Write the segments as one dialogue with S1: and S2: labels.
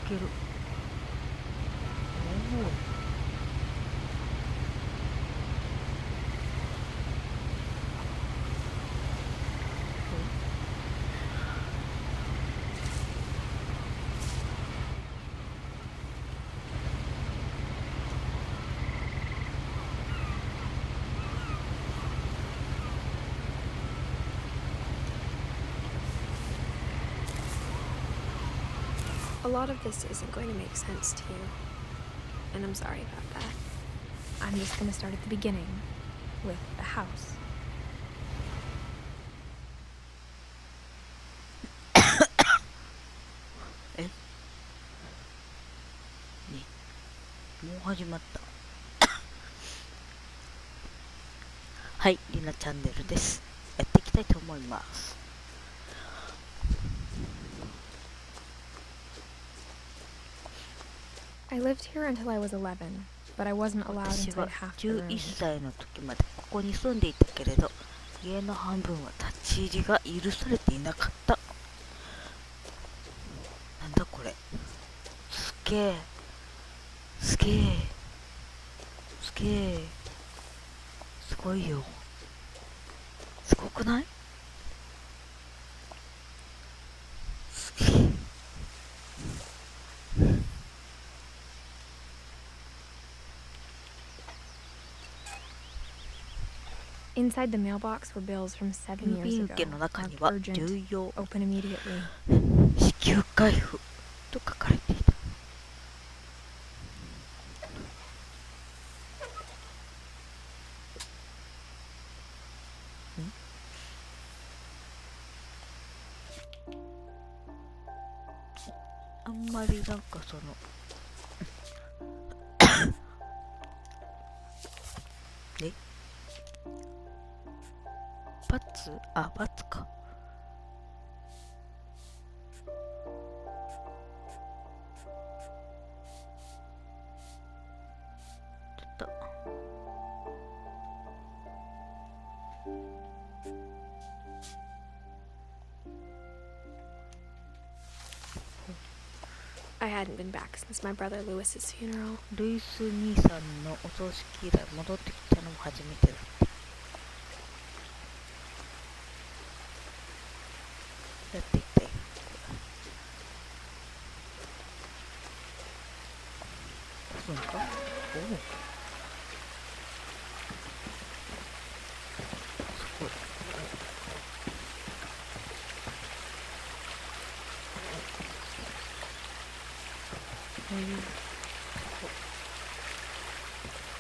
S1: ける。おお。
S2: A lot of this isn't going to make sense to you, and I'm sorry about that. I'm just going to start at the beginning, with the house.
S1: え？ね、もう始まった。はい、りなチャンネルです。やっていきたいと思います。
S2: I lived here until I was 11, but I wasn't allowed
S1: 私
S2: inside
S1: は
S2: half the
S1: 11
S2: rooms.
S1: 歳の時までここに住んでいたけれど、家の半分は立ち入りが許されていなかった。なんだこれ。すげえ。すげえ。すげえ。すごいよ。すごくない？すげえ。
S2: Inside the mailbox were bills from 7
S1: 郵
S2: years
S1: 便
S2: ago,
S1: 受けの中に
S2: marked
S1: は
S2: urgent,
S1: 重要
S2: open immediately.
S1: 支給開封と書かれていた。あんまりなんかそのえ、バツ？あ、バツか。ちょっと
S2: I hadn't been back since my brother Lewis's funeral.
S1: ルイス兄さんのお葬式以来戻ってきたのも初めてだった。やっていったよ。押すんか？おお。すごい。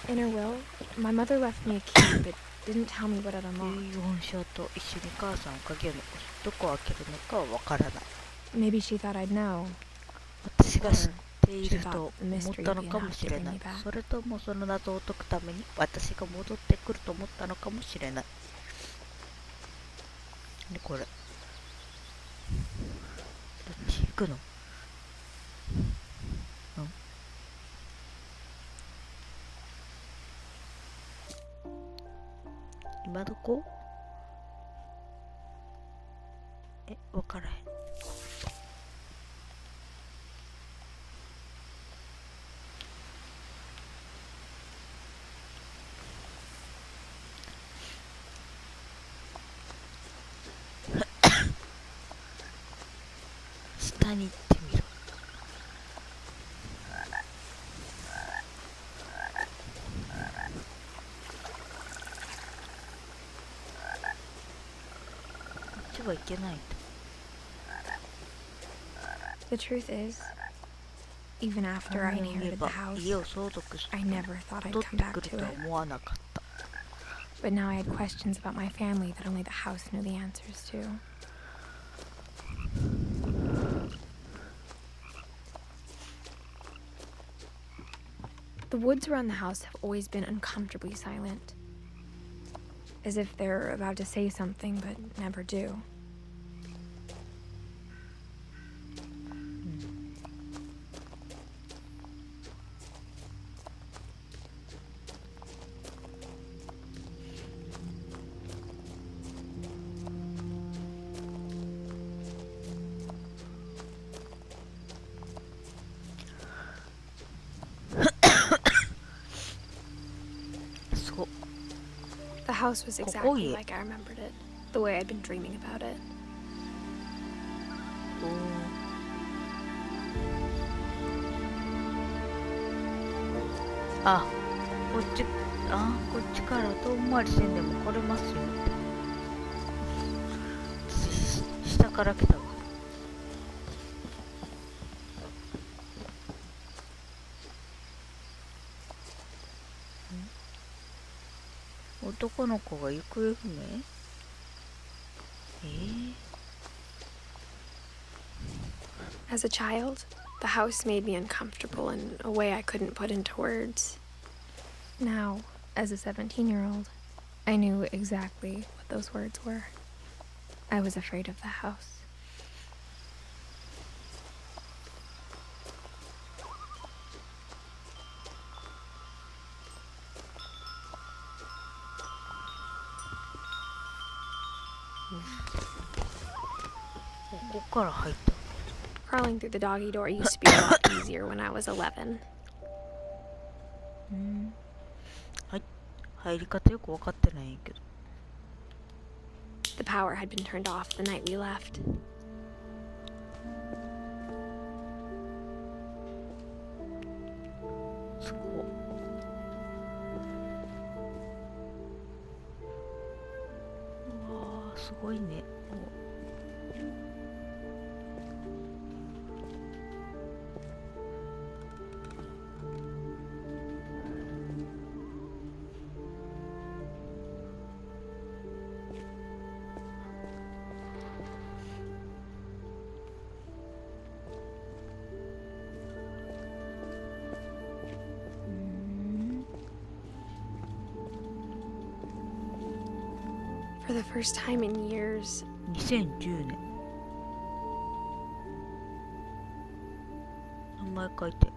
S2: In her will, my mother left me a key but didn't tell me what it
S1: 遺
S2: unlocked.
S1: 言書と一緒に母さん鍵を残し、どこを開けるのかはわからない。
S2: Maybe she thought I'd know.
S1: 私が知ってい
S2: She
S1: る
S2: thought
S1: と
S2: the
S1: 思っ
S2: mystery
S1: た
S2: would
S1: の
S2: be
S1: かも
S2: enough
S1: し
S2: to
S1: れ
S2: bring
S1: ない。
S2: me back.
S1: それともその謎を解くために私が戻ってくると思ったのかもしれない。でこれどっち行くの？うん、今どこ？わからへん。下に行ってみる。こっちはいけないと。
S2: The truth is, even after I
S1: 言え
S2: inherited
S1: ば
S2: the house,
S1: 家を相続して
S2: I never thought I'd
S1: 戻っ
S2: come
S1: て
S2: back
S1: くる
S2: to
S1: とは
S2: it.
S1: 思わなかった。
S2: But now I had questions about my family that only the house knew the answers to. The woods around the house have always been uncomfortably silent, as if they're about to say something but never do. house was exactly like I remembered it, the way I'd been dreaming about it.
S1: あ、こっちから遠回りせんでも来れますよ。下から来たわ。男の子が行方不明？As
S2: a child, the house made me uncomfortable in a way I couldn't put into words. Now, as a 17-year-old, I knew exactly what those words were. I was afraid of the house.
S1: ここから入った。
S2: Crawling through the doggy door used to be a lot easier when I was 11.
S1: はい、入り方よく分かってないんやけど。
S2: The power had been turned off the night we left.
S1: すごい。うわー、すごいね。
S2: For the first time in years,
S1: 2010年。名前書いてある。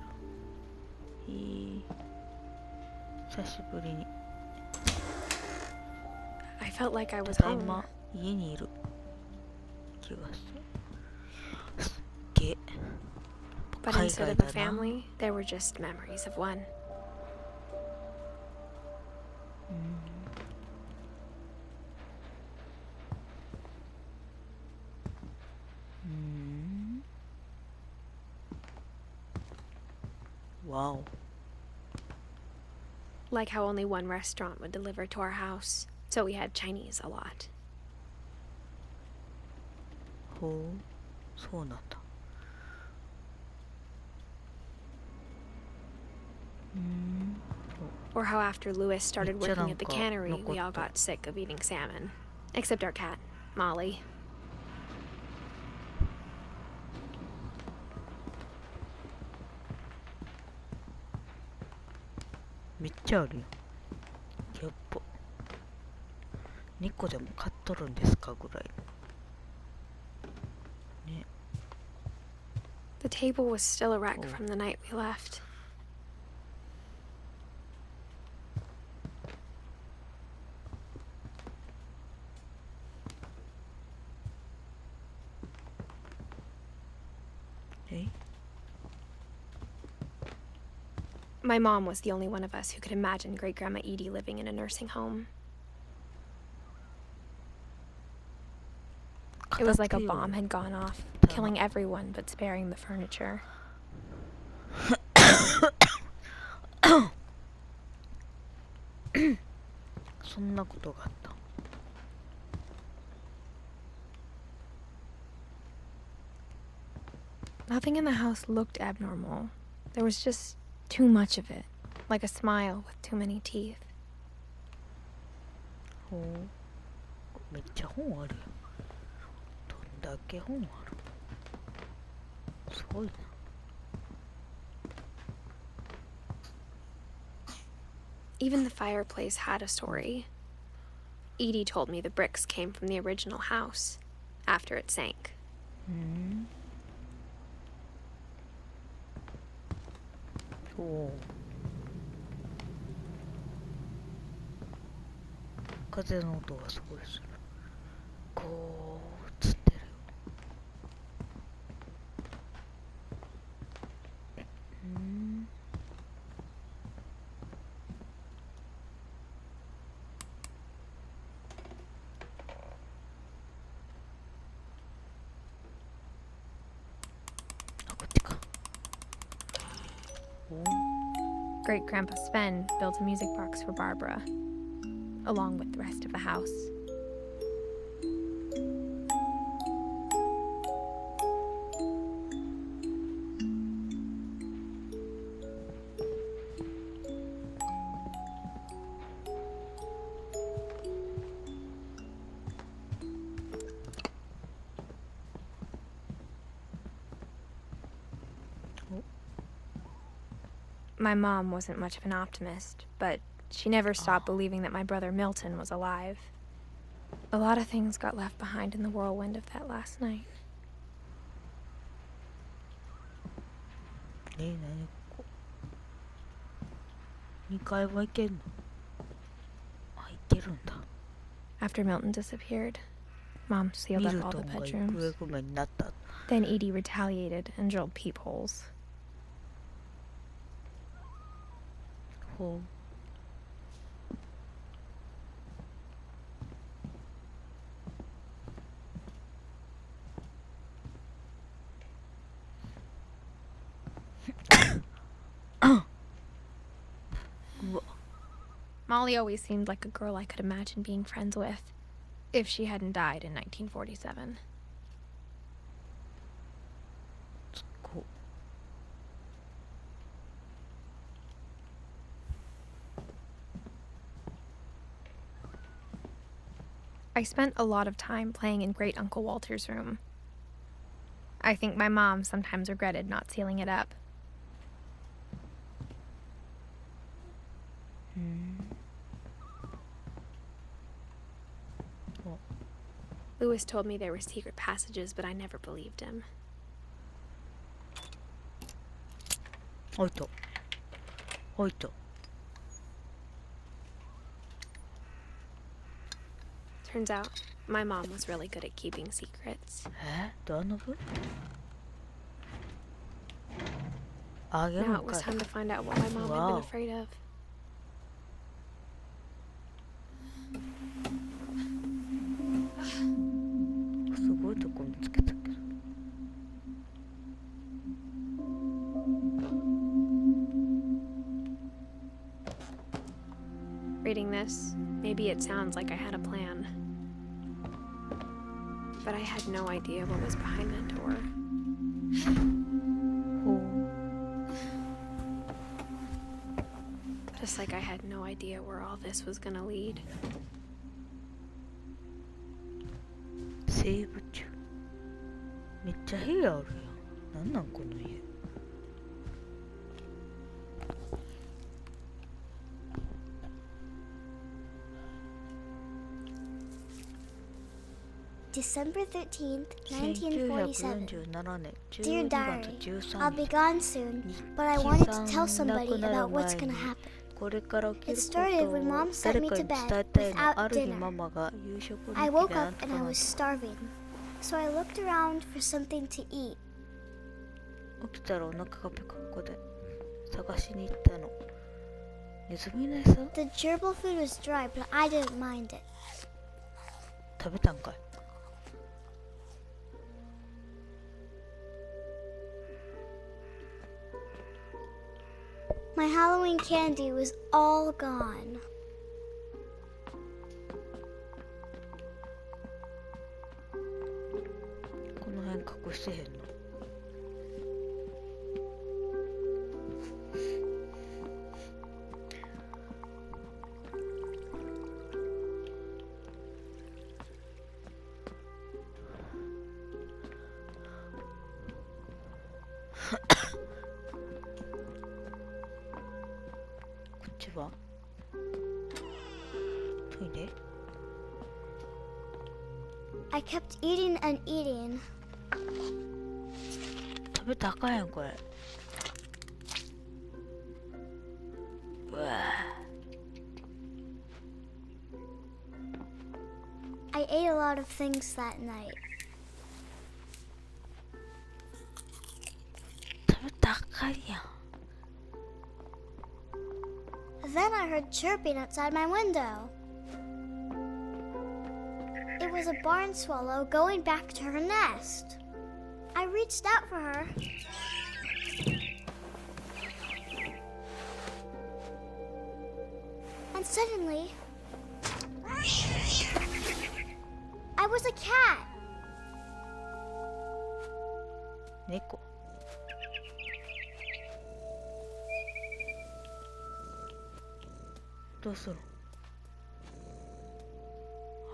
S1: 久しぶりに。
S2: I felt like I was
S1: ただい
S2: home.
S1: ま家にいる気がする。すっげえ。
S2: But
S1: 海
S2: instead
S1: 外
S2: of a
S1: だな。
S2: family, there were just memories of one.
S1: わお。
S2: Like how only one restaurant would deliver to our house, so we had Chinese a lot.
S1: ほう、そうなんだ。
S2: Or how after Louis started working at the
S1: めっちゃなんか
S2: cannery, we all
S1: 残った。
S2: got sick of eating salmon. Except our cat, Molly.
S1: めっちゃあるよ。やっぱ2個でも買っとるんですかぐらいね。
S2: The table was still a wreck from the night we left.
S1: え？
S2: My mom was the only one of us who could imagine Great Grandma Edie living in a nursing home. It was like a bomb had gone off, killing everyone but sparing the furniture.
S1: そんなことがあった。
S2: Nothing in the house looked abnormal. There was just too much of it, like a smile with too many teeth.
S1: ほう、めっちゃ本あるよ。どんだけ本ある。すごいな。
S2: Even the fireplace had a story. Edie told me the bricks came from the original house, after it sank.
S1: おお。風の音がすごいする。こう映ってるよ。
S2: Great-Grandpa Sven built a music box for Barbara, along with the rest of the house. My mom wasn't much of an optimist, but she never stopped believing that my brother Milton was alive. A lot of things got left behind in the whirlwind of that last night.
S1: 何ここ2階は行けんの？あ、行けるんだ。
S2: After Milton disappeared, Mom sealed
S1: ミ
S2: up
S1: ル
S2: all
S1: ト
S2: the
S1: ンが行
S2: bedrooms.
S1: 方不明になった。
S2: Then Edie retaliated and drilled peepholes.
S1: ほう。
S2: Molly always seemed like a girl I could imagine being friends with, if she hadn't died in 1947.
S1: こう。
S2: I spent a lot of time playing in Great Uncle Walter's room. I think my mom sometimes regretted not sealing it up. Lewis told me there were secret passages, but I never believed him.
S1: おいと。おいと。
S2: Turns out, my mom was really good at keeping secrets.
S1: ドアノブ？あげる
S2: Now
S1: の
S2: it
S1: か
S2: was
S1: い。
S2: time to find out what my mom had
S1: Wow.
S2: been afraid of.
S1: すごいとこ見つけたけど。
S2: Reading this, maybe it sounds like I had a plan. But I had no idea what was behind that door.
S1: ほう。
S2: Just like I had no idea where all this was gonna lead.
S1: セーブ中。めっちゃ部屋あるやん。なんなんこの家。
S3: December 13th, 1947.
S1: 1947年
S3: Dear
S1: 12
S3: Diary,
S1: 月
S3: I'll
S1: 13
S3: be
S1: 日
S3: gone soon, but I wanted to tell somebody about what's gonna happen.
S1: これから起きる
S3: It
S1: こと
S3: started
S1: を
S3: when Mom sent
S1: 誰
S3: me
S1: か
S3: to
S1: に伝
S3: bed
S1: えたいの。
S3: without
S1: ある日
S3: dinner.
S1: ママが夕食に
S3: I
S1: 来
S3: woke
S1: てなん
S3: up
S1: と
S3: and
S1: か
S3: I
S1: な
S3: was starving, so I looked around for something to eat.
S1: 起きたらお腹がペコペコで探しに行ったの。ネズミの餌
S3: The gerbil food was dry, but I didn't mind it.
S1: 食べたんかい。
S3: My Halloween candy was all gone.
S1: この辺隠してへんの。こっちはトイレ？
S3: I kept eating and eating.
S1: 食べたらあかんやんこれ。うわぁ。
S3: I ate a lot of things that night.
S1: 食べたらあかんやん。
S3: Then I heard chirping outside my window. It was a barn swallow going back to her nest. I reached out for her. suddenly, I was a cat.
S1: 猫。どうする？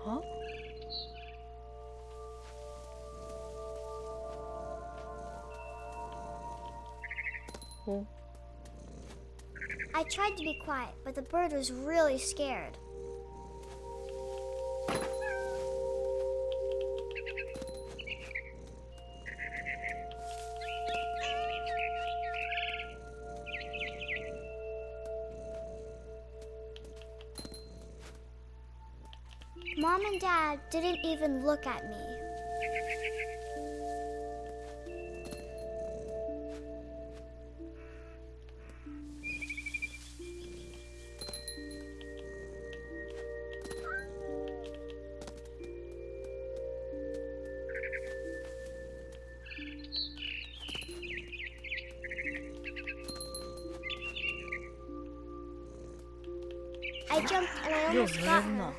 S1: は？お。
S3: I tried to be quiet, but the bird was really scared. Mom and Dad didn't even look at me. I jumped and I
S1: よう
S3: almost
S1: 寝れ
S3: got
S1: るな。
S3: her.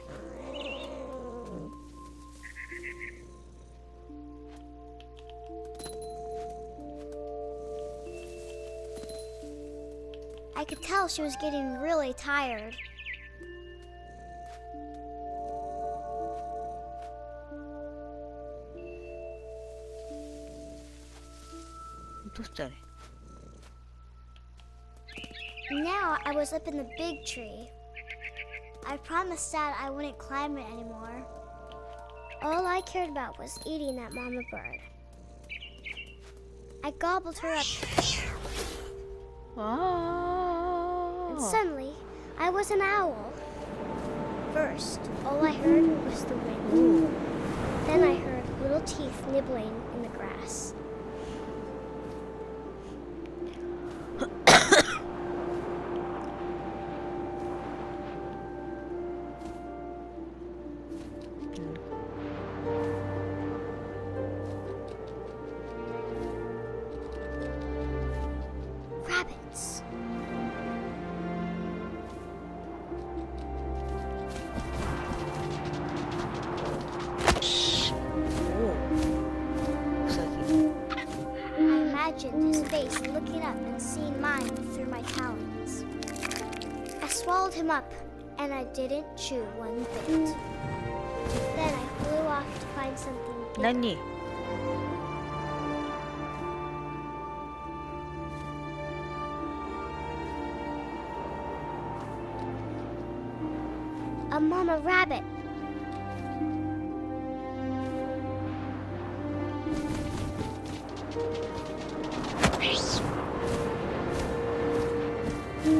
S3: I could tell she was getting really tired. Now I was up in the big tree. I promised Dad I wouldn't climb it anymore. All I cared about was eating that mama bird. I gobbled her up, and suddenly I was an owl. First, all I heard was the wind. Then I heard little teeth nibbling in the grass. Rabbits. I imagined his face looking up and seeing mine through my talons. I swallowed him up, and I didn't chew one bit. Then I flew off to find something bigger.
S1: 何？
S3: A mama rabbit.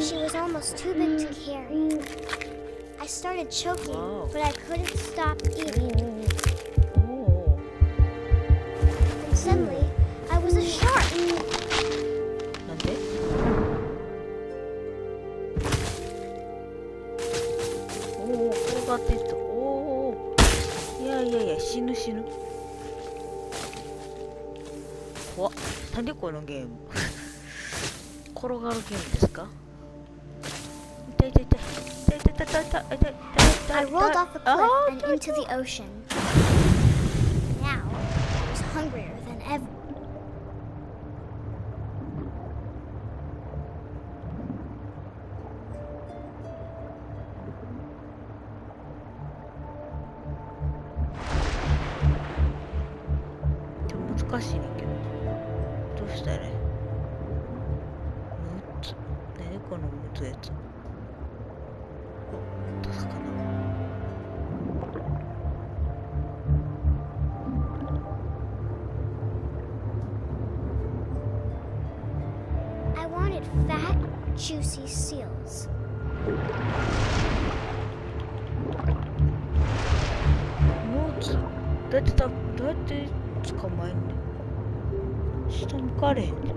S3: She was almost too big to carry. I started choking,
S1: Wow.
S3: but I couldn't stop eating.
S1: お
S3: And suddenly, I was a shark.
S1: ーなんで？おお、転がっていった。おお、いやいやいや、死ぬ死ぬ。怖っ。何このゲーム。転がるゲームですか？痛い痛い痛い。痛い痛い痛い痛い痛い痛い痛い痛い。
S3: I rolled off a cliff and into the ocean. Now, I was hungrier than ever.
S1: Ito 難しいねんけど。どうしたらいい？むつ。何このむつやつ。どうすかな。
S3: I wanted fat, juicy seals.
S1: むつ。どうやって捕まえんねん。下向かれへんねん。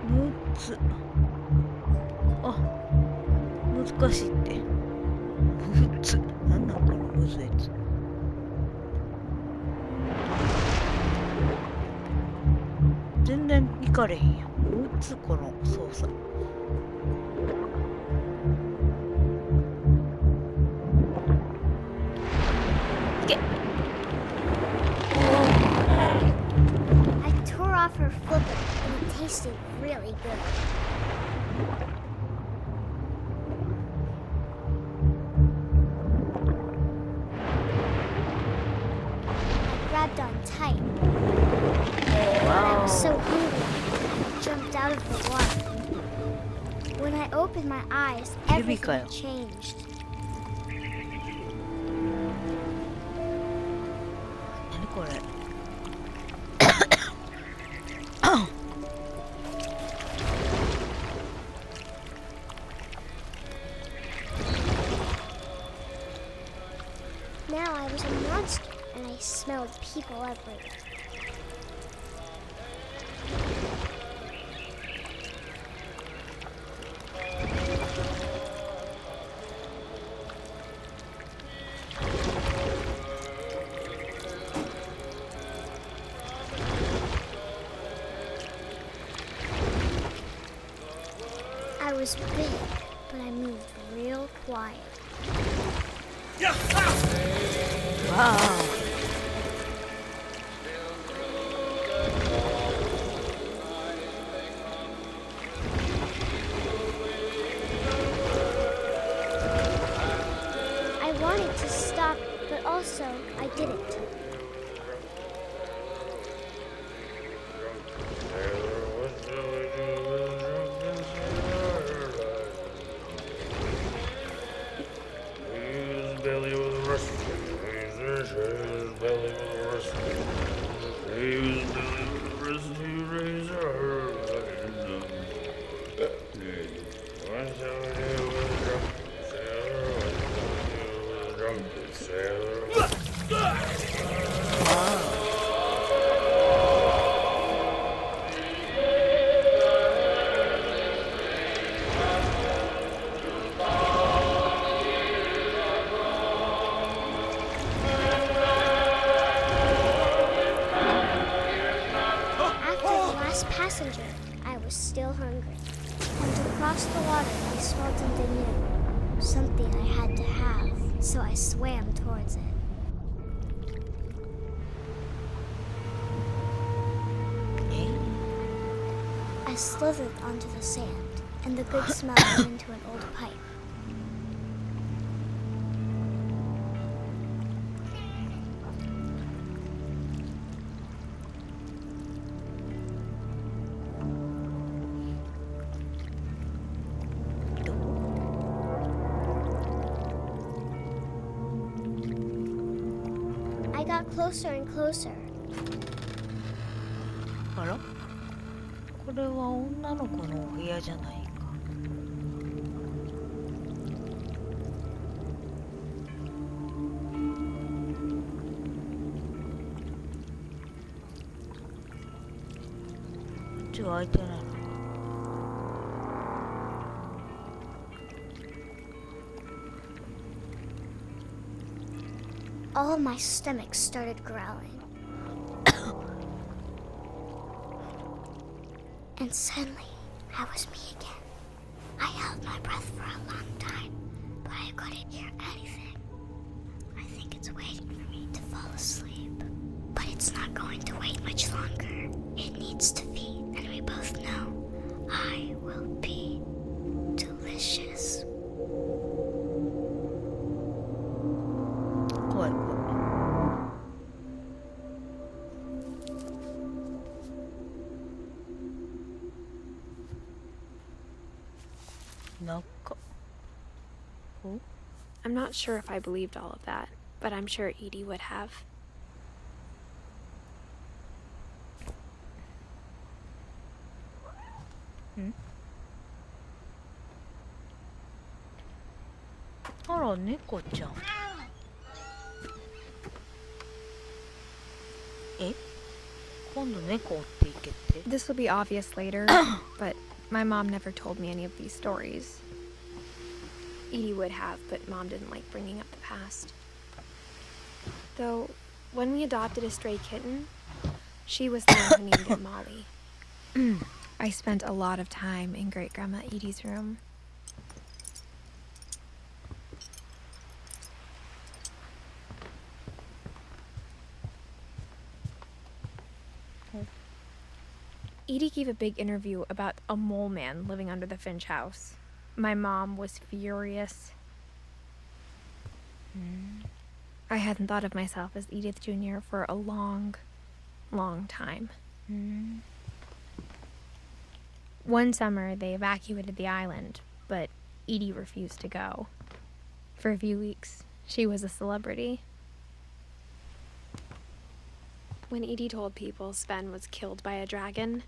S1: むつ。あ、難難しいって。むず。なんなんこのむずいやつ。全然いかれへんやん。むずこの操作。
S3: I tore off her flipper and it tasted really good. I grabbed on tight. But I was so hungry, I jumped out of the water. When I opened my eyes, everything changed.
S1: 何これ。
S3: Now I was a monster, and I smelled people everywhere. I was big, but I moved real quiet.
S1: Wow.
S3: I wanted to stop, but also I didn't. Passenger, I was still hungry. And to cross the water, I smelled something new. Something I had to have, so I swam towards it. I slithered onto the sand, and the good smell went into an old pipe. I got closer and closer.
S1: あら、これは女の子のお部屋じゃないか。こっちは開いてないの。
S3: All my stomach started growling. And suddenly, I was me again. I held my breath for a long time, but I couldn't hear anything. I think it's waiting for me to fall asleep. But it's not going to wait much longer. It needs to feed, and we both know I will be delicious.
S1: 怖い怖い。なんか。お？
S2: I'm not sure if I believed all of that, but I'm sure Edie would have.
S1: ん？あら、猫ちゃん。え？今度猫追っていけって？
S2: This will be obvious later, but my mom never told me any of these stories. Edie would have, but Mom didn't like bringing up the past. Though, when we adopted a stray kitten, she was the one who named it Molly. I spent a lot of time in Great-Grandma Edie's room. Edie gave a big interview about a mole man living under the Finch house. My mom was furious. I hadn't thought of myself as Edith Jr. for a long, long time. One summer, they evacuated the island, but Edie refused to go. For a few weeks, she was a celebrity. When Edie told people Sven was killed by a dragon,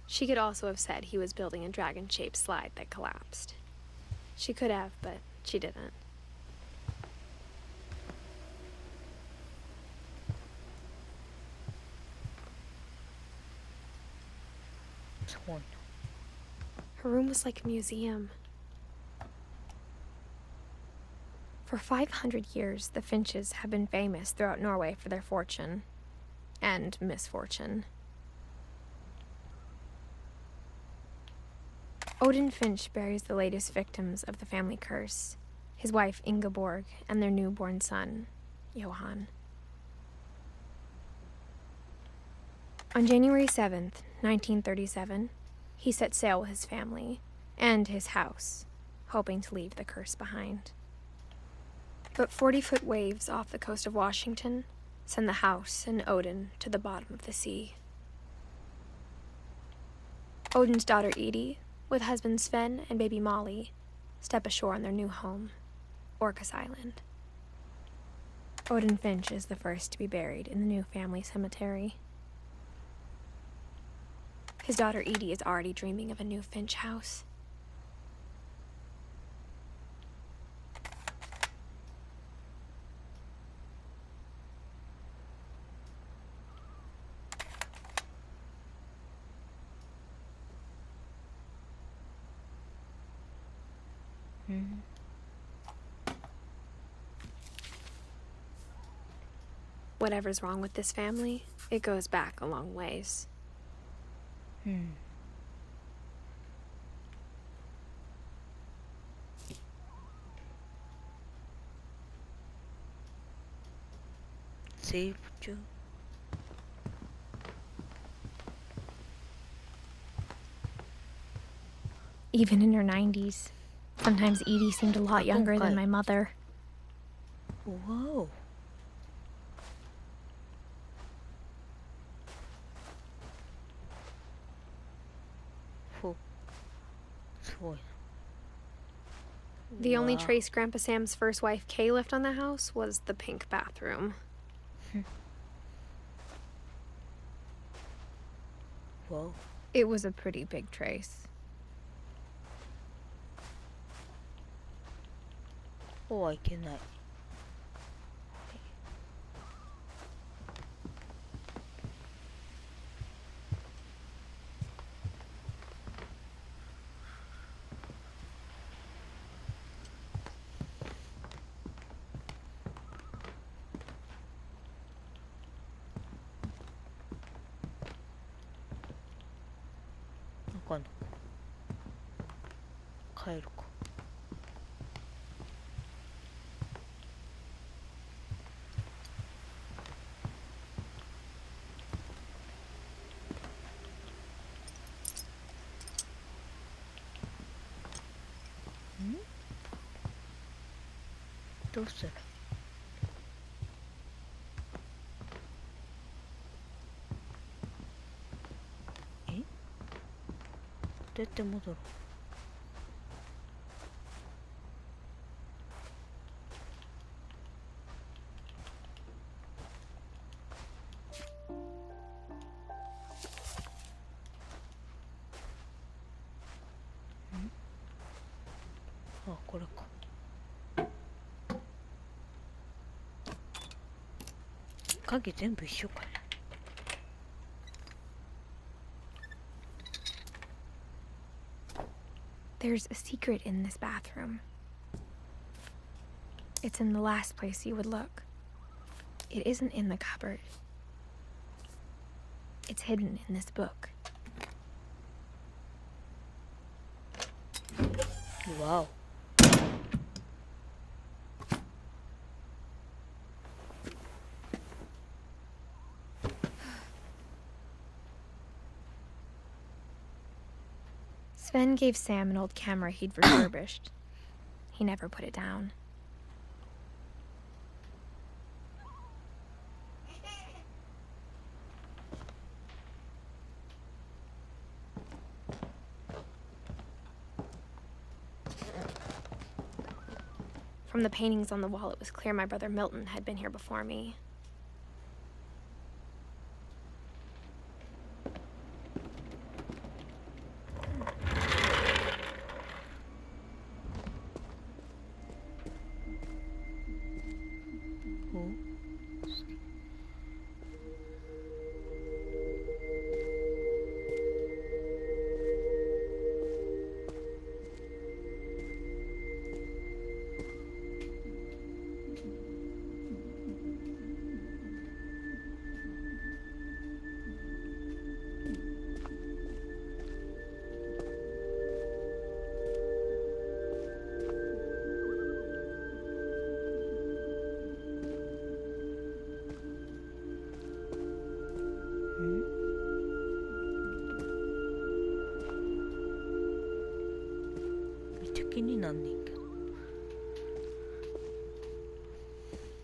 S2: she could also have said he was building a dragon-shaped slide that collapsed. She could have, but she didn't. Her room was like a museum. For 500 years, the Finches have been famous throughout Norway for their fortune and misfortune. Odin Finch buries the latest victims of the family curse, his wife Ingeborg and their newborn son, Johan. On January 7th, 1937, he set sail with his family and his house, hoping to leave the curse behind. But 40-foot waves off the coast of Washington send the house and Odin to the bottom of the sea. Odin's daughter Edie, with husband Sven and baby Molly, step ashore on their new home, Orcas Island. Odin Finch is the first to be buried in the new family cemetery. His daughter Edie is already dreaming of a new Finch house. Whatever's wrong with this family, it goes back a long ways.
S1: Saved you.
S2: Even in her 90s, sometimes Edie seemed a lot younger than my mother.
S1: Whoa.
S2: The only trace Grandpa Sam's first wife Kay left on the house was the pink bathroom.
S1: Whoa.
S2: It was a pretty big trace.
S1: Oh, I cannot.帰るか。どうする？どうやって戻る？あ、これか。影全部一緒かな。
S2: There's a secret in this bathroom. It's in the last place you would look. It isn't in the cupboard. It's hidden in this book.
S1: Wow.
S2: Sven gave Sam an old camera he'd refurbished. He never put it down. From the paintings on the wall, it was clear my brother Milton had been here before me.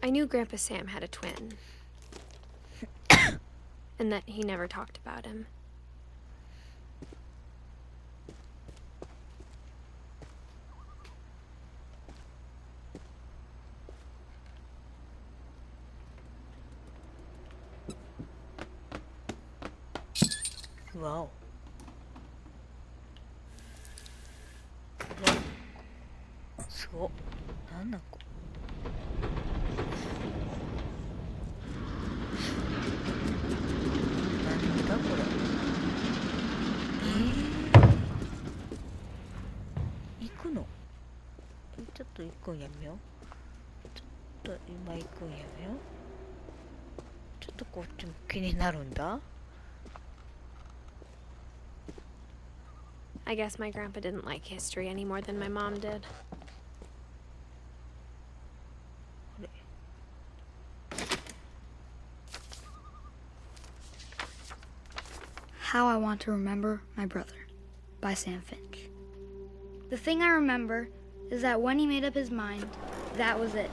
S2: I knew Grandpa Sam had a twin, and that he never talked about him.
S1: Wow. So, なんだこなんだこれ行くのちょっと行くんやめようちょっと今行くんやめようちょっとこっちも気になるんだ
S2: I guess my grandpa didn't like history any more than my mom did.
S4: How I Want to Remember My Brother by Sam Finch. The thing I remember is that when he made up his mind, that was it.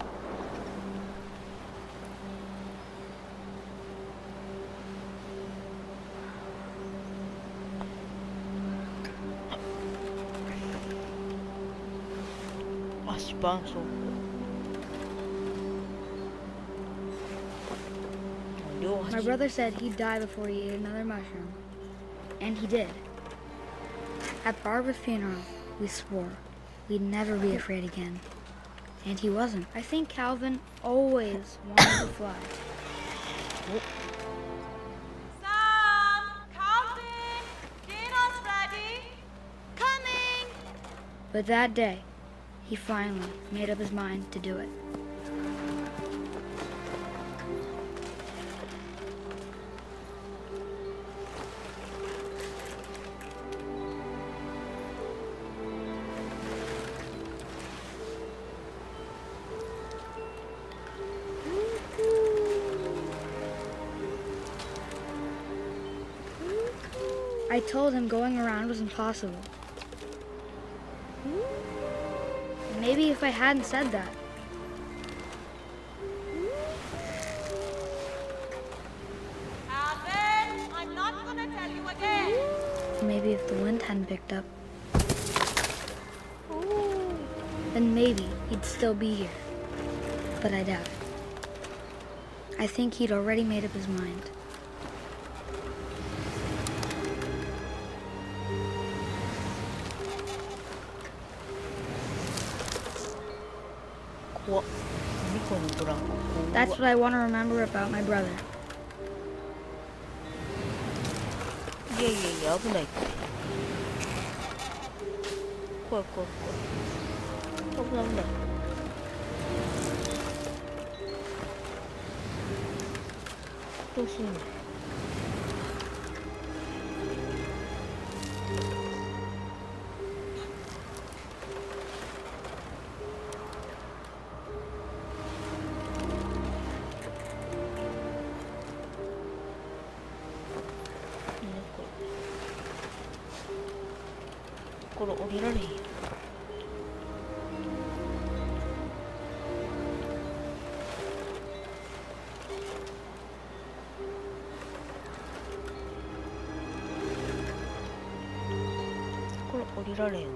S4: My brother said he'd die before he ate another mushroom. And he did. At Barbara's funeral, we swore we'd never be afraid again. And he wasn't. I think Calvin always wanted to fly.
S5: Sam! Calvin! Dinner's ready! Coming!
S4: But that day, he finally made up his mind to do it. I told him going around was impossible. Maybe if I hadn't said that.
S5: Calvin, I'm not gonna tell you again.
S4: Maybe if the wind hadn't picked up. Then maybe he'd still be here. But I doubt it. I think he'd already made up his mind. That's what I want to remember about my brother.
S1: Yeah, 危ないって。怖い。危ない。調子いいね。これ降りられへんよ。これ降りられへんの。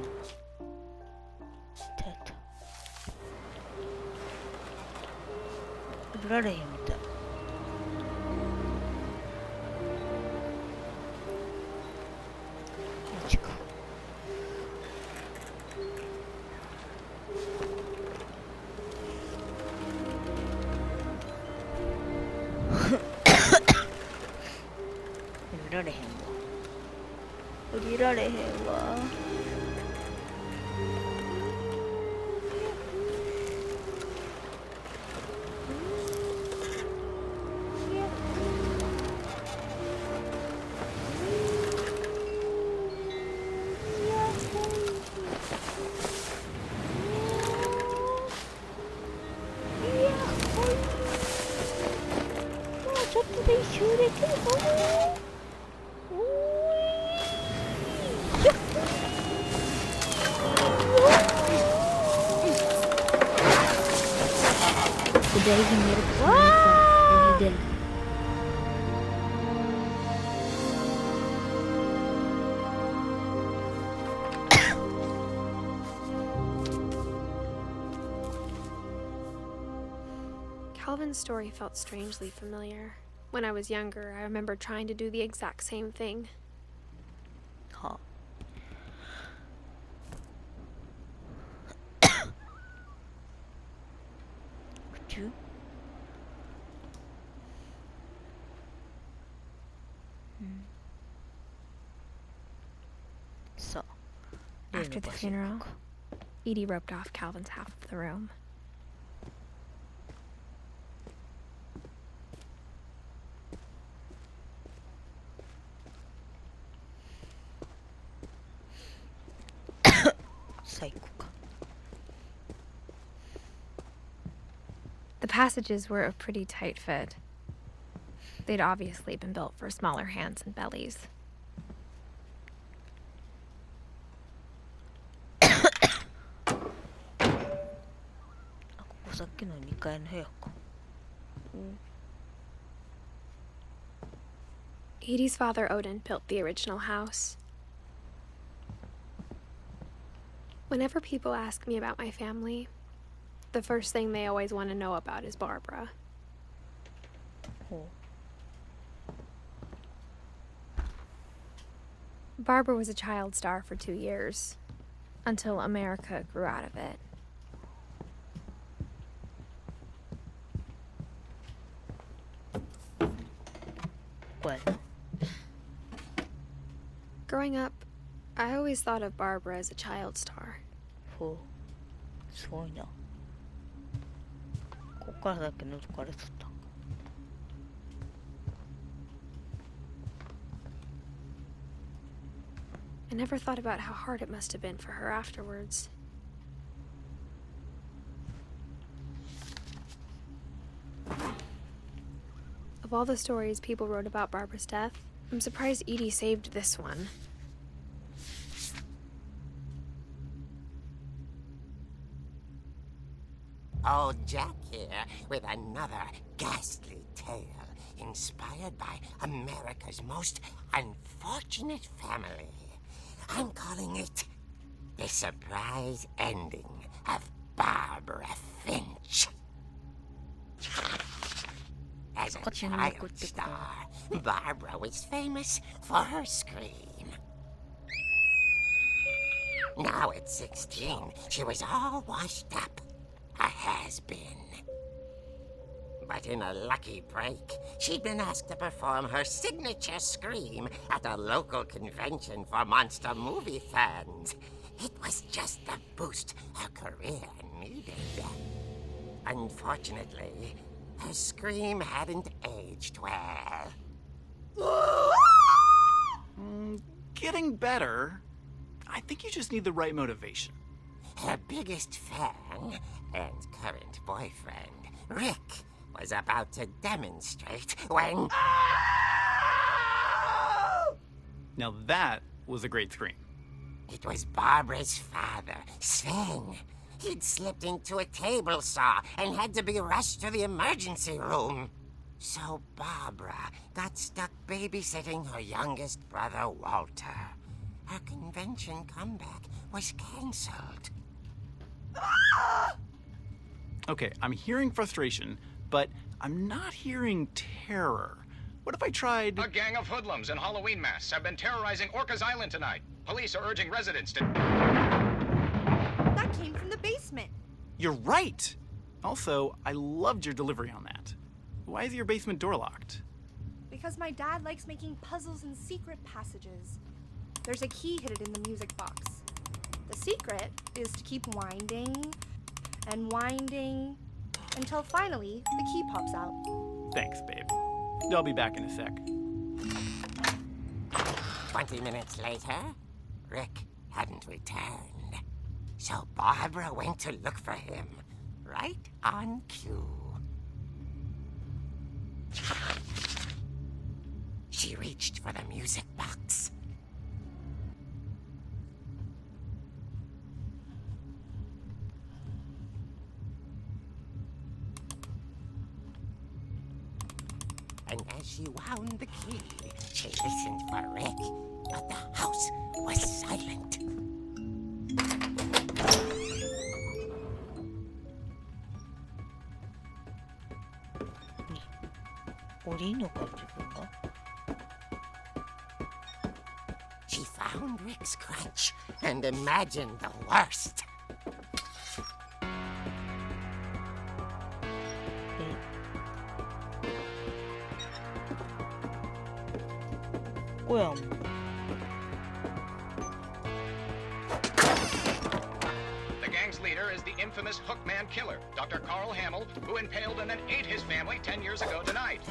S1: 降りられへんみたい。マジか。降りられへんわ。降りられへんわ。ちょっとで一周できるかも。
S4: The day he made up his mind for, and he did.
S2: Calvin's story felt strangely familiar. When I was younger, I remember trying to do the exact same thing.
S1: は口さあ
S2: After the funeral, Edie roped off Calvin's half of the room. The passages were a pretty tight fit. They'd obviously been built for smaller hands and bellies.
S1: さっきの2階の部屋か。
S2: Edie's father, Odin, built the original house. Whenever people ask me about my family, the first thing they always want to know about is Barbara.
S1: ほ
S2: Barbara was a child star for 2 years, until America grew out of it.
S1: What?
S2: Growing up, I always thought of Barbara as a child star.
S1: ほうすごいな。こっからだけ覗かれとったんか。
S2: I never thought about how hard it must have been for her afterwards. Of all the stories people wrote about Barbara's death, I'm surprised Edie saved this one.
S6: Old Jack here with another ghastly tale inspired by America's most unfortunate family. I'm calling it The Surprise Ending of Barbara Finch. As a child star, Barbara was famous for her scream. Now at 16, she was all washed up. A has-been. But in a lucky break, she'd been asked to perform her signature scream at a local convention for monster movie fans. It was just the boost her career needed. Unfortunately, Her scream hadn't aged well.
S7: Getting better. I think you just need the right motivation.
S6: Her biggest fan and current boyfriend, Rick, was about to demonstrate when...
S7: Now that was a great scream.
S6: It was Barbara's father, Sven. He'd slipped into a table saw and had to be rushed to the emergency room. So Barbara got stuck babysitting her youngest brother, Walter. Her convention comeback was cancelled.
S7: Okay, I'm hearing frustration, but I'm not hearing terror. What if I tried...
S8: A gang of hoodlums in Halloween masks have been terrorizing Orcas Island tonight. Police are urging residents to...
S5: That came from the basement.
S7: You're right! Also, I loved your delivery on that. Why is your basement door locked?
S5: Because my dad likes making puzzles and secret passages. There's a key hidden in the music box. The secret is to keep winding and winding until finally the key pops out.
S7: Thanks, babe. I'll be back in a sec.
S6: 20 minutes later, Rick hadn't returned. So Barbara went to look for him, right on cue. She reached for the music box. And as she wound the key, she listened for Rick, but the house was silent. She found Rick's crutch and imagined the worst.
S1: Well,
S8: The gang's leader is the infamous Hookman killer, Dr. Carl Hamill, who impaled and then ate his family 10 years ago tonight.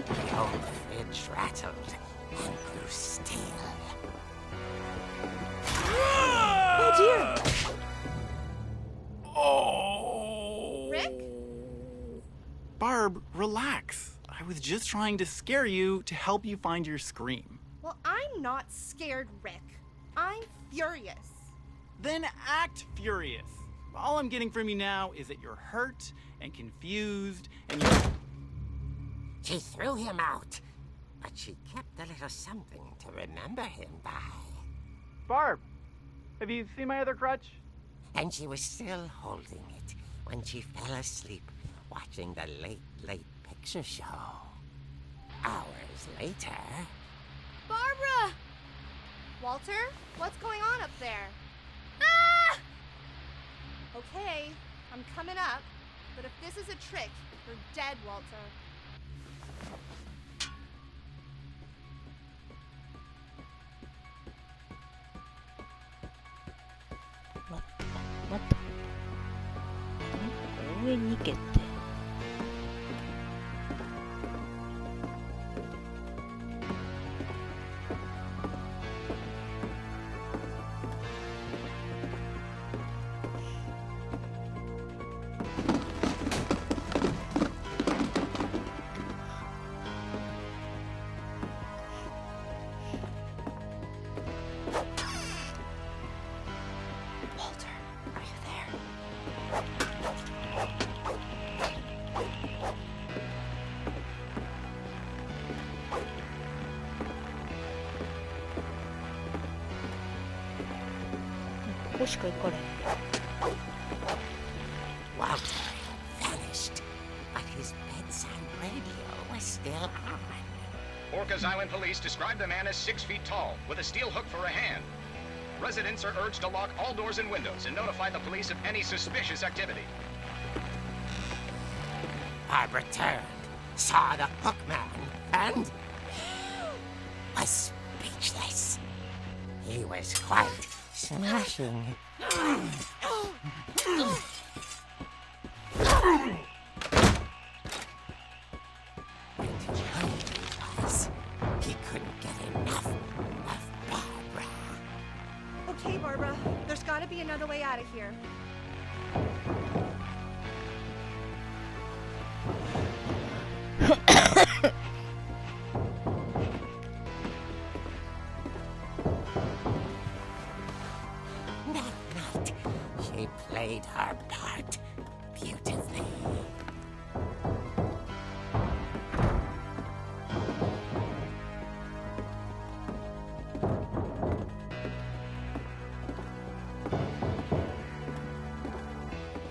S6: The old fridge rattled and grew still.
S5: Oh dear!
S7: Oh!
S5: Rick?
S7: Barb, relax. I was just trying to scare you to help you find your scream.
S5: Well, I'm not scared, Rick. I'm furious.
S7: Then act furious. All I'm getting from you now is that you're hurt and confused and you're...
S6: She threw him out, but she kept a little something to remember him by.
S7: Barb, have you seen my other crutch?
S6: And she was still holding it when she fell asleep watching the late picture show. Hours later...
S5: Barbara! Walter, what's going on up there? Ah! Okay, I'm coming up, but if this is a trick, you're dead, Walter.
S1: What the? 上に行けって。
S5: Walter, are you there?
S1: ここしか行かれへん。
S6: Walter had vanished, but his bedside radio was still on.
S8: Orcas Island police describe the man as 6 feet tall, with a steel hook for a hand. Residents are urged to lock all doors and windows and notify the police of any suspicious activity.
S6: Barbara turned, saw the hookman, and was speechless. He was quite smashing. He couldn't get enough of Barbara.
S5: Okay, Barbara, there's gotta be another way out of here.
S6: That night, she played her part beautifully.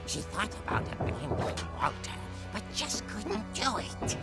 S6: She thought about abandoning Walter, but just couldn't do it.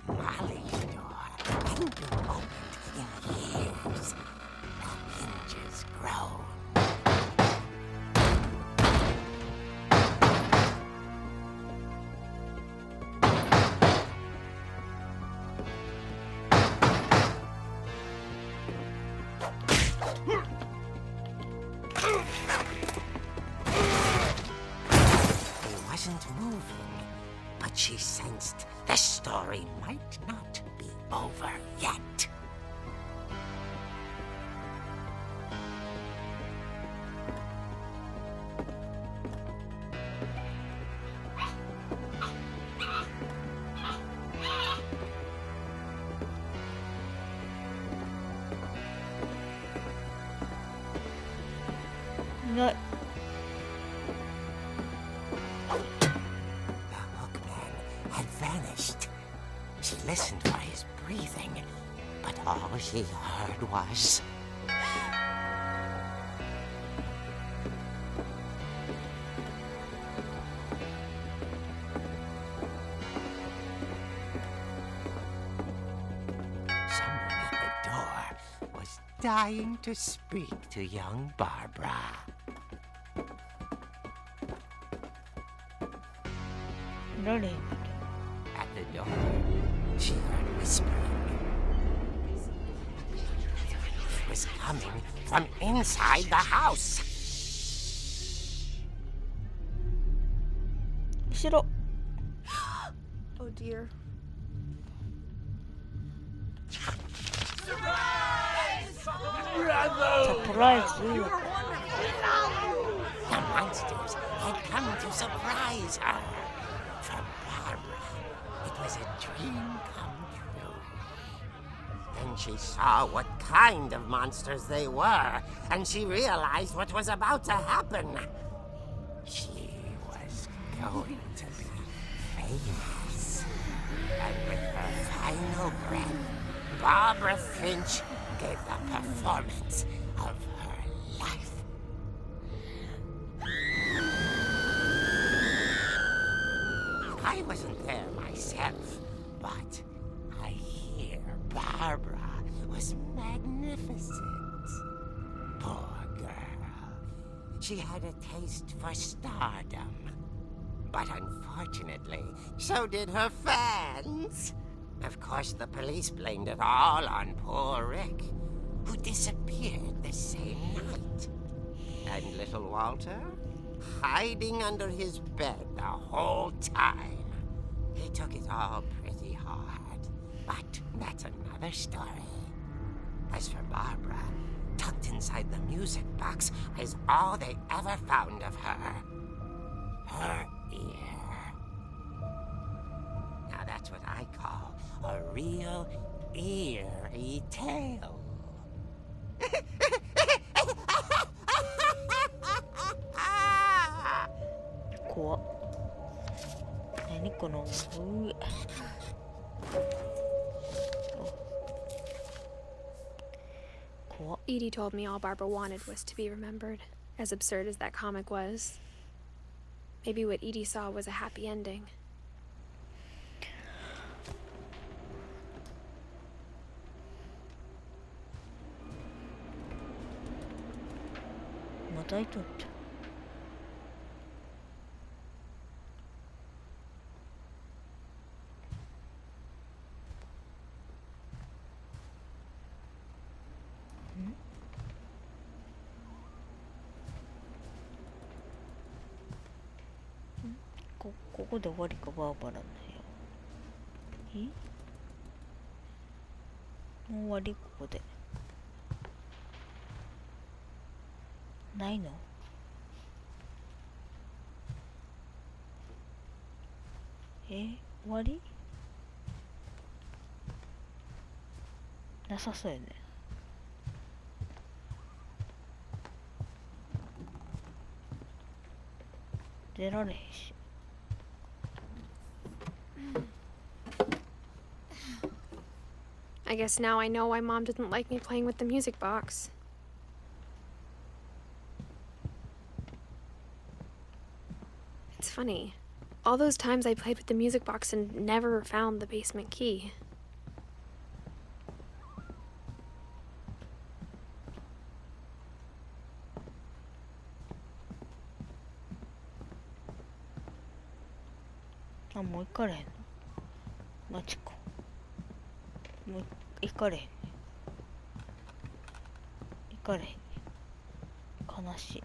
S6: Molly's door hadn't been opened in years. The hinges groaned. He wasn't moving, but she sensed the story might not be over yet.
S1: No.
S6: The hookman had vanished. She listened for his breathing, but all she heard was... someone at the door was dying to speak to young Barbara.
S1: Really?
S6: At the door, she heard whispering. It was coming from inside the house.
S1: 싫어.
S5: Oh dear.
S1: 서프라이즈.
S6: The monsters had come to surprise her. For Barbara, it was a dream come true. Then she saw what kind of monsters they were, and she realized what was about to happen. She was going to be famous. And with her final breath, Barbara Finch gave the performance of her life. I wasn't there myself, but I hear Barbara was magnificent. Poor girl. She had a taste for stardom. But unfortunately, so did her fans. Of course, the police blamed it all on poor Rick, who disappeared the same night. And little Walter? Hiding under his bed the whole time. He took it all pretty hard. But that's another story. As for Barbara, tucked inside the music box is all they ever found of her. Her ear. Now that's what I call a real eerie tale.
S1: 고아. 何このうわ怖っ。
S2: Edie told me all Barbara wanted was to be remembered, as absurd as that comic was. Maybe what Edie saw was a happy ending.
S1: またいとった。ここで終わりか、バーバラの部屋。もう終わり、ここで。ないの？終わり？なさそうやね。出られへんし。
S2: I guess now I know why Mom didn't like me playing with the music box. It's funny. All those times I played with the music box and never found the basement key.
S1: Ah, もう行かれへんの？マジか。もう行かれへんね。行かれへんね。悲しい。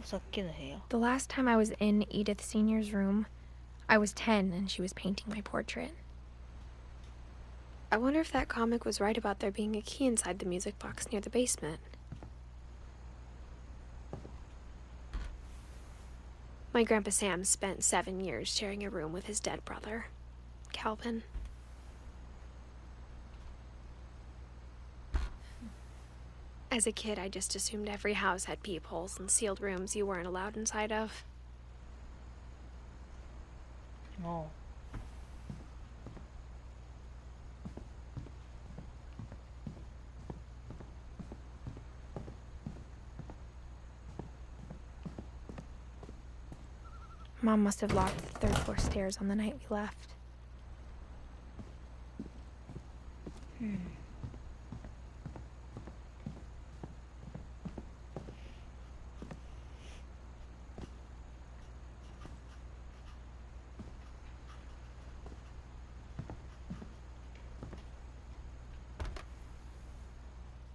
S1: さっきの部屋。
S2: The last time I was in Edith Sr.'s room, I was 10 and she was painting my portrait. I wonder if that comic was right about there being a key inside the music box near the basement. My Grandpa Sam spent 7 years sharing a room with his dead brother, Calvin. As a kid, I just assumed every house had peepholes and sealed rooms you weren't allowed inside of.
S1: Oh.
S2: Mom must have locked the third floor stairs on the night we left.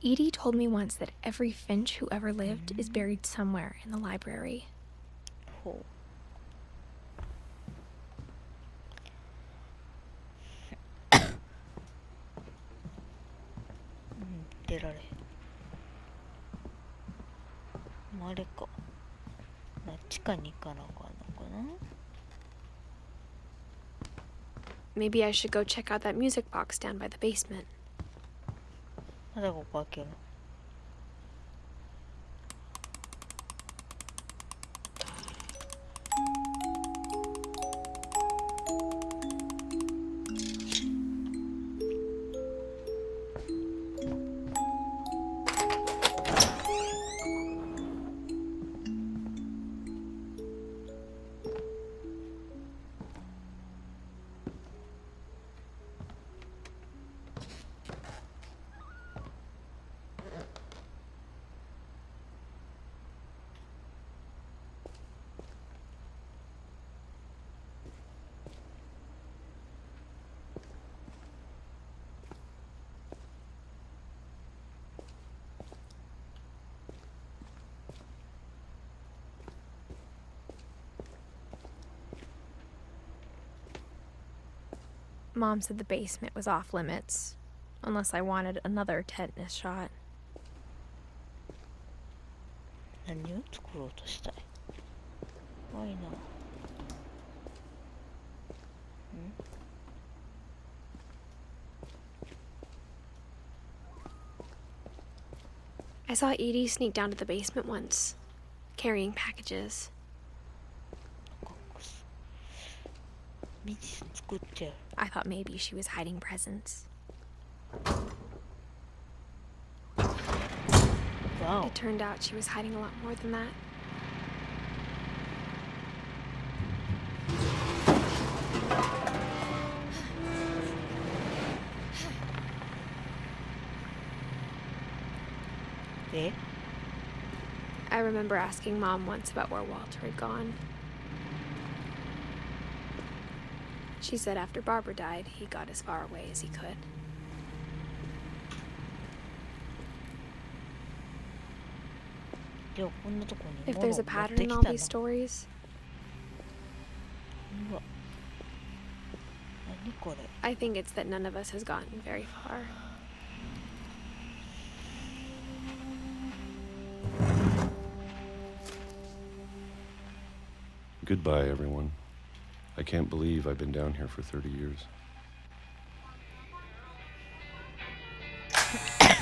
S2: Edie told me once that every Finch who ever lived is buried somewhere in the library.
S1: Oh. 出られへん。あれか。地下に行かなあかんのかな。
S2: Maybe I should go check out that music box down by the basement.
S1: まだここ開けるの？
S2: Mom said the basement was off limits, unless I wanted another tetanus shot.
S1: 何を作ろうとしたい？怖いな。
S2: I saw Edie sneak down to the basement once, carrying packages.
S1: 道作っちゃう。
S2: I thought maybe she was hiding presents.
S1: Wow.
S2: It turned out she was hiding a lot more than that.
S1: Eh?
S2: I remember asking Mom once about where Walter had gone. She said after Barbara died, he got as far away as he could. If there's a pattern in all these stories,
S1: うわ。何これ。
S2: I think it's that none of us has gotten very far.
S9: Goodbye, everyone. I can't believe I've been down here for 30 years.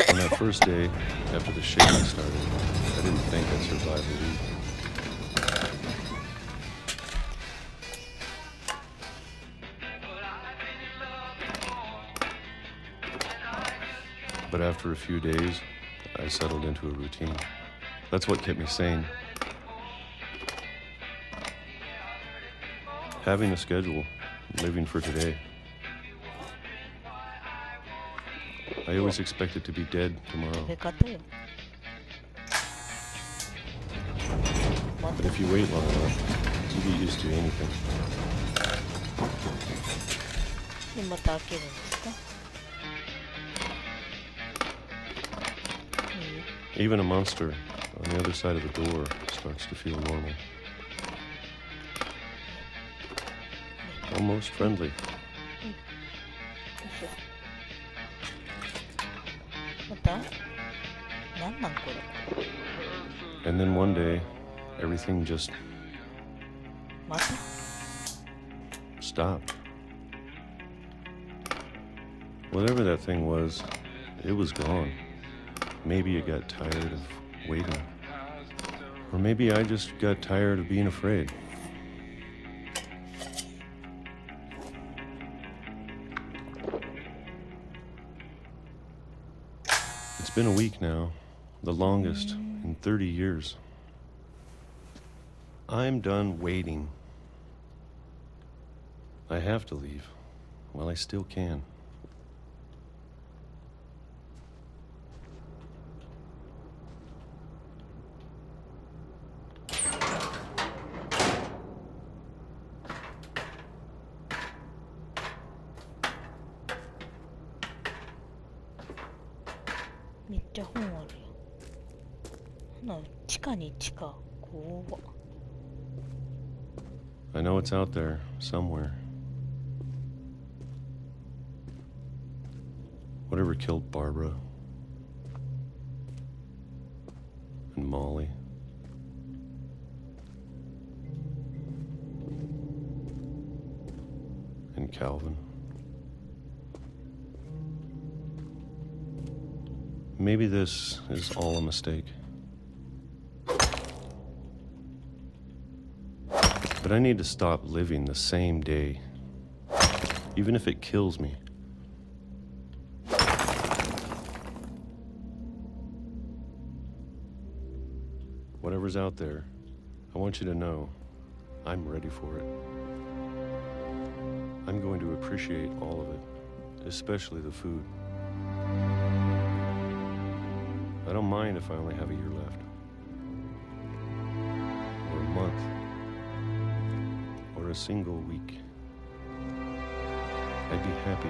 S9: On that first day, after the shaking started, I didn't think I'd survive a week. But after a few days, I settled into a routine. That's what kept me sane. Having a schedule, living for today. I always expected to be dead tomorrow.
S1: 食べ方よ。
S9: But if you wait long enough, you get used to anything.
S1: で、また開けるんですか？
S9: Even a monster on the other side of the door starts to feel normal. Almost friendly.
S1: また？なんなんこれ。
S9: And then one day, everything just
S1: また？
S9: stopped. Whatever that thing was, it was gone. Maybe it got tired of waiting. Or maybe I just got tired of being afraid. It's been a week now, the longest in 30 years. I'm done waiting. I have to leave while I still can.
S1: めっちゃ本あるよ。ほな、地下に地下。怖っ。
S9: I know it's out there, somewhere. Whatever killed Barbara and Molly. And Calvin. Maybe this is all a mistake. But I need to stop living the same day, even if it kills me. Whatever's out there, I want you to know I'm ready for it. I'm going to appreciate all of it, especially the food. I don't mind if I only have a year left, or a month, or a single week. I'd be happy.